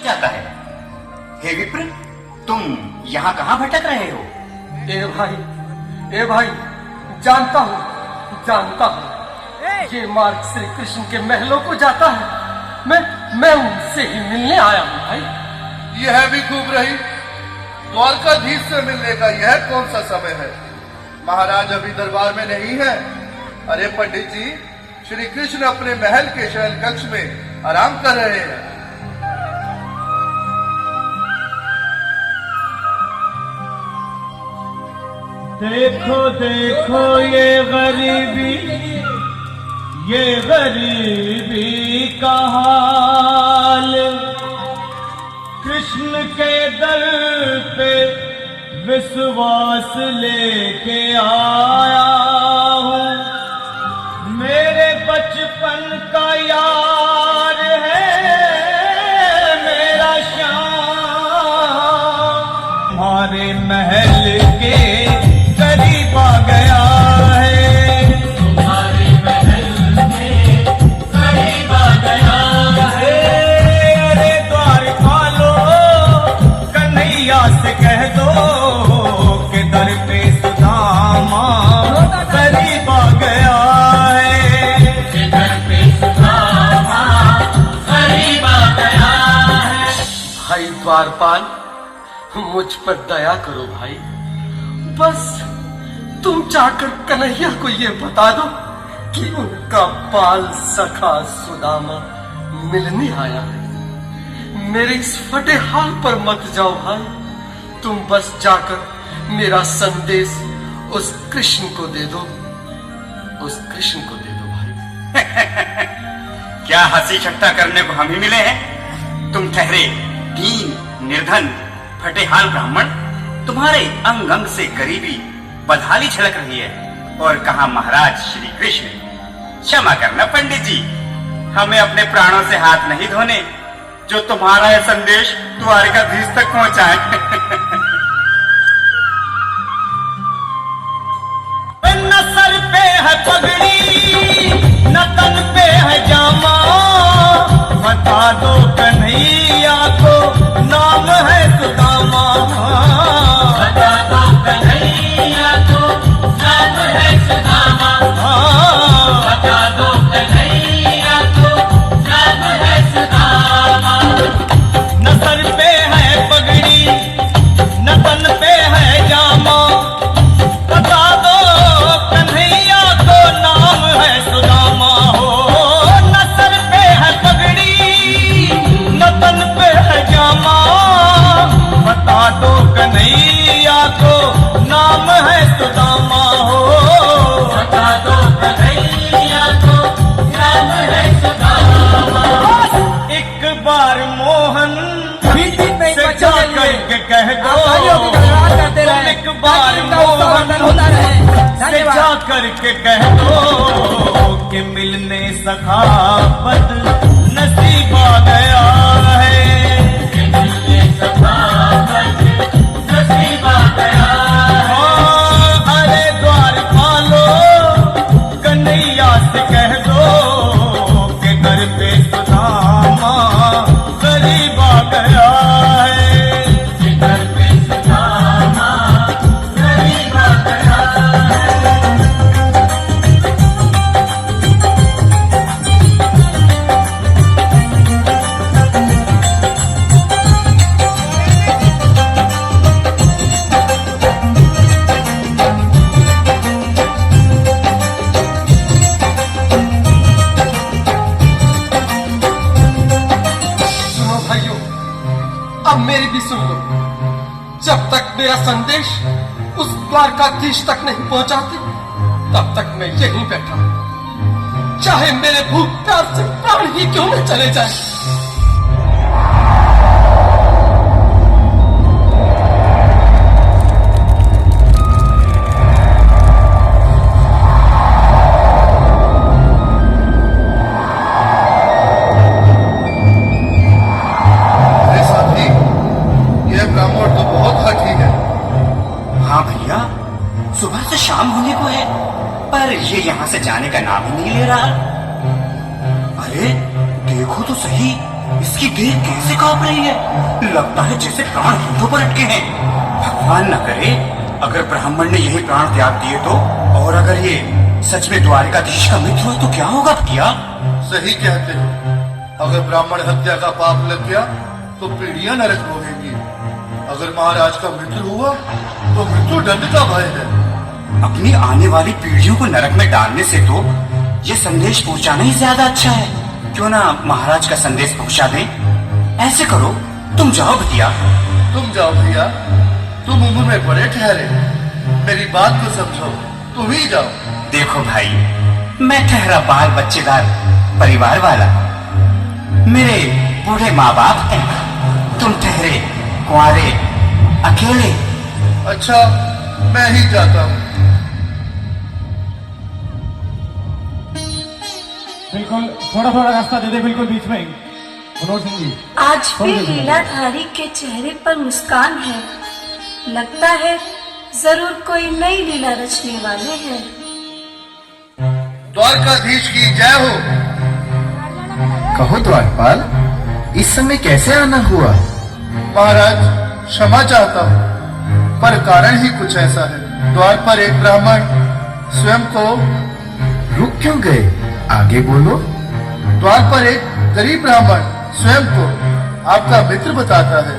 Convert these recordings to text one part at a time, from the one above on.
जाता है। हे विप्र, तुम यहाँ कहाँ भटक रहे हो? ए भाई, जानता हूँ, ये मार्ग श्री कृष्ण के महलों को जाता है। मैं उनसे ही मिलने आया हूँ भाई। यह भी खूब रही, द्वारकाधीश से मिलने का यह कौन सा समय है? महाराज अभी दरबार में नहीं है। अरे पंडित जी, श्री कृष्ण अपने महल के शयन कक्ष में आराम कर रहे हैं। देखो देखो ये गरीबी का हाल, कृष्ण के दर पे विश्वास लेके आया हूँ। मेरे बचपन का यार है मेरा श्याम, हमारे महल के करीब आ गया है, तुम्हारे महल के करीब आ गया है। अरे द्वारपालो, कन्हैया से कह दो कि दर पे सुदामा करीब आ गया है, कि दर पे सुदामा करीब आ गया है। भाई द्वारपाल, मुझ पर दया करो भाई। बस तुम जाकर कन्हैया को ये बता दो कि उनका बाल सखा सुदामा मिलने आया है। मेरे इस फटे हाल पर मत जाओ भाई, तुम बस जाकर मेरा संदेश उस कृष्ण को दे दो, भाई। क्या हंसी ठट्टा करने को हम ही मिले हैं? तुम ठहरे दीन, निर्धन, फटे हाल ब्राह्मण, तुम्हारे अंग अंग से गरीबी बदहाली छलक रही है। और कहा महाराज श्री कृष्ण? क्षमा करना पंडित जी, हमें अपने प्राणों से हाथ नहीं धोने जो तुम्हारा यह संदेश द्वारकाधीश तक पहुंचाए। न सर पे है पगड़ी, न तन पे है जामा, बता दो कन्हैया को नाम है सुदामा, बता दो कन्हैया को नाम है सुदामा, बता दो कन्हैया को नाम है सुदामा। न सर पे है पगड़ी, न तन पे है जामा, बता दो कन्हैया को नाम है सुदामा हो। न सर पे है पगड़ी, न तन पे है जामा, बता दो कन्हैया को नाम है सुदामा हो, बता दो कन्हैया को नाम है सुदामा। एक बार मोहन से जा करके कह दो, एक बार मोहन से जा करके कह दो कि मिलने सखावत नसीब आ गया है, कि मिलने सखावत नसीब आ गया है। अरे द्वारपालो, कन्हैया से कह दो कि घर पे सुदामा करीब आ गया है, कि घर पे सुदामा करीब आ गया है। सुनो भाइयों, अब मेरी भी सुन लो। जब तक मेरा संदेश उस द्वारकाधीश तक नहीं पहुंचाती, तब तक मैं यहीं बैठा हूं, चाहे मेरे भूख प्यास से प्राण ही क्यों न चले जाए। अरे साथी, यह ब्राह्मण तो बहुत हठी है। हाँ भैया, सुबह से शाम होने को है, पर ये यहाँ से जाने का नाम ही नहीं ले रहा। अरे देखो तो सही, इसकी देह कैसे कांप रही है, लगता है जैसे प्राण होठों पर अटके हैं। भगवान न करे अगर ब्राह्मण ने यही प्राण त्याग दिए तो, और अगर ये सच में द्वारिकाधीश का मित्र हो तो क्या होगा भैया? सही कहते हो। अगर ब्राह्मण हत्या का पाप लग गया तो पीढ़ियां नरक भोगेंगी। अगर महाराज का मित्र हुआ तो मृत्यु दंड का भय है। अपनी आने वाली पीढ़ियों को नरक में डालने से तो ये संदेश पहुंचाना ही ज्यादा अच्छा है। क्यों ना महाराज का संदेश पहुंचा दें? ऐसे करो, तुम जाओ भैया। तुम जाओ भैया, तुम उम्र में बड़े ठहरे, मेरी बात को समझो, तुम ही जाओ। देखो भाई, मैं ठहरा बाल बच्चेदार परिवार वाला, मेरे बूढ़े माँ बाप हैं, तुम ठहरे कुंवारे अकेले। अच्छा, मैं ही जाता हूँ। बिल्कुल थोड़ा थोड़ा रास्ता दे दे, बिल्कुल बीच में। मनोज सिंह जी, आज भी लीलाधारी के चेहरे पर मुस्कान है। लगता है जरूर कोई नई लीला रचने वाले हैं। द्वारकाधीश की जय हो। कहो द्वारपाल, इस समय कैसे आना हुआ? महाराज, क्षमा चाहता हूँ, पर कारण ही कुछ ऐसा है। द्वार पर एक ब्राह्मण स्वयं को रुक क्यों गए? आगे बोलो। द्वार पर एक गरीब ब्राह्मण स्वयं को आपका मित्र बताता है,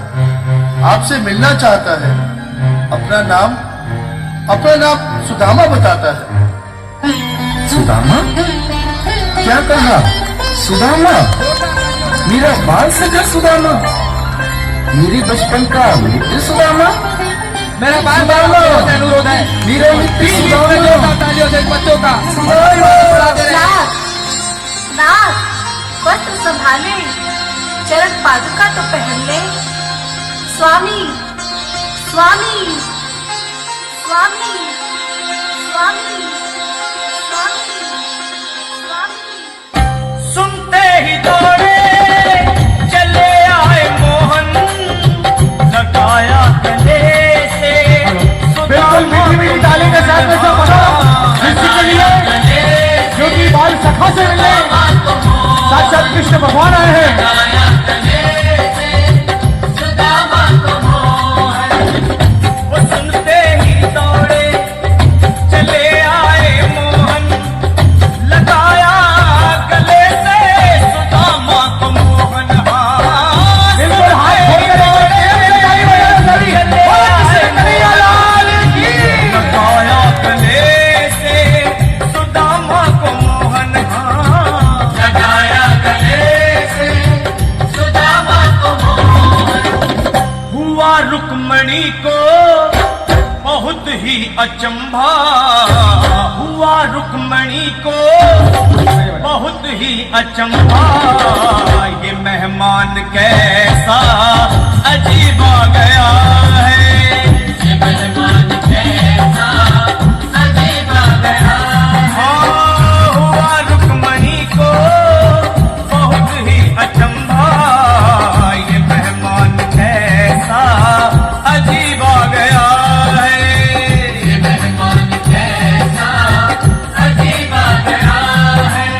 आपसे मिलना चाहता है। अपना नाम सुदामा बताता है। सुदामा? क्या कहा? सुदामा? मेरा बाल सगा सुदामा? मेरे बचपन का मित्र सुदामा? मेरा बाल अनुरोध है, मेरा मित्र सुदामा? तालियों से बच्चों का नाथ, वस्त्र संभाले, चरण पादुका तो पहन ले। स्वामी, स्वामी, स्वामी, स्वामी, स्वामी, स्वामी। सुनते ही दौड़े चले आए मोहन, लगाया गले से बिल्कुल मीठी मीठी ताली के साथ में सब बनो जिसके लिए क्योंकि बाल सखा से मिलने साक्षात कृष्ण भगवान आए हैं। वो सुनते ही दौड़े चले आए मोहन, लगाया गले से सुदामा को मोहन। बिल्कुल हाथ खोल कर लगाया गले से सुदामा को मोहन, लगाया गले से सुदामा को मोहन। हुआ रुक्मणी को बहुत ही अचंभा, हुआ रुक्मणी को बहुत ही अचंभा। ये मेहमान कैसा अजीब आ गया है, ये मेहमान कैसा अजीब आ गया है। हुआ रुक्मणी को बहुत ही अचंभा, ये मेहमान कैसा अजीब आ गया है, ये मेहमान कैसा अजीब आ गया है।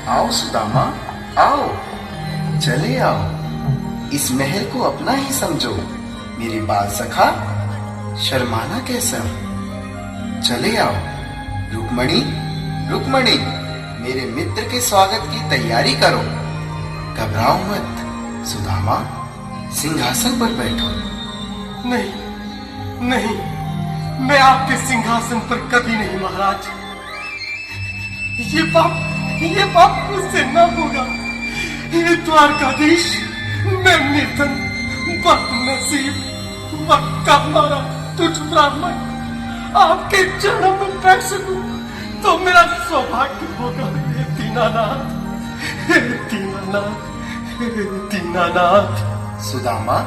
आओ सुदामा, आओ, चले आओ। इस महल को अपना ही समझो। मेरे बाल सखा, शर्माना कैसा? चले आओ। रुक्मणी, रुक्मणी, मेरे मित्र के स्वागत की तैयारी करो। घबराओ मत। सुदामा, सिंहासन पर बैठो। नहीं, नहीं, मैं आपके सिंहासन पर कभी नहीं महाराज। ये पाप मुझसे न होगा। ये द्वारकाधीश, मैं निर्धन, बदनसीब, मक्का मारा तुझ ब्राह्मण आपके चरणों में बैठ सकूं तो मेरा सौभाग्य होगा। हे दीनानाथ, हे दीनानाथ, हे दीनानाथ। सुदामा,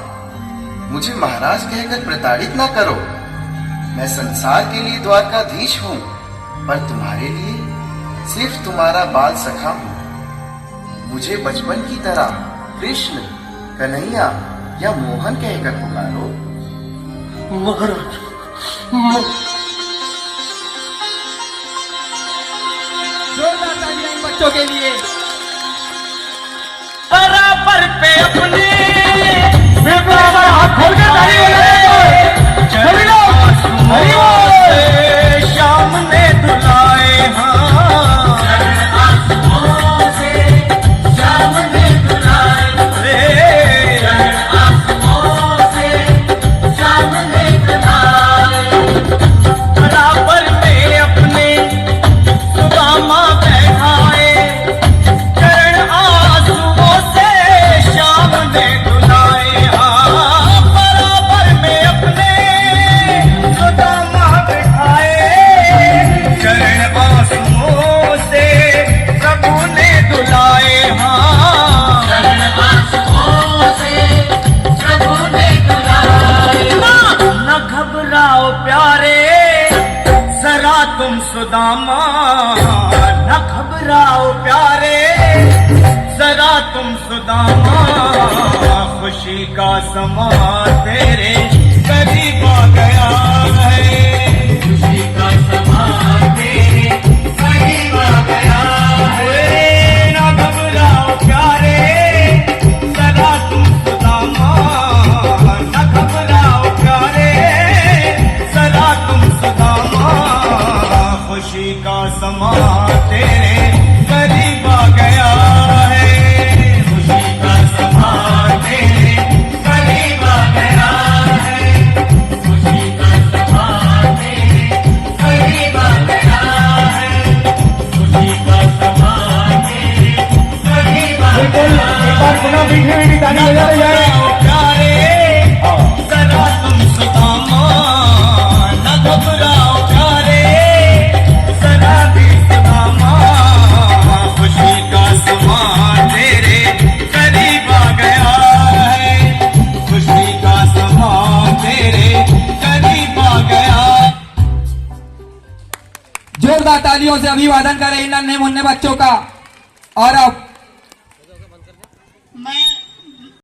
मुझे महाराज कहकर प्रताड़ित ना करो। मैं संसार के लिए द्वारकाधीश हूँ, पर तुम्हारे लिए सिर्फ तुम्हारा बाल सखा हूँ। मुझे बचपन की तरह कृष्ण, कन्हैया या मोहन कहकर पुकारो। महाराज जोरदार तालियां इन बच्चों के लिए। बराबर पे अपने बिल्कुल हमारा हाथ खोल के ताली बजाएं। सभी लोग हरि बोल। शाम ने दुलाए शाम ने दुलाए शाम ने दुलाए बराबर में अपने सुदामा बैठाए चरण आंसुओं से शाम ने दुलाए बराबर में अपने सुदामा बैठाए चरण आंसुओं से प्रभु ने दुलाए चरण आंसुओं से प्रभु ने दुलाए न घबराओ प्यारे जरा तुम सुदामा न घबराओ प्यारे जरा तुम सुदामा खुशी का समा तेरे करीब आ गया है खुशी का समा तेरे करीब आ गया है न घबराओ प्यारे जरा तुम सुदामा न घबराओ प्यारे जरा तुम सुदामा खुशी का समा तेरे करीब आ गया है खुशी का समा तेरे करीब आ गया है खुशी का समा तेरे करीब आ गया है खुशी का समा तेरे करीब आ बिल्कुल एक बार पुनः मीठी मीठी ताली बजाई जाए। प्यारे जरा तुम सुदामा न घबराओ प्यारे जरा भी सुदामा खुशी का समा तेरे करीब आ गया है खुशी का समा तेरे करीब आ गया। जोरदार तालियों से अभिवादन करें इन नन्हे मुन्ने बच्चों का। और अब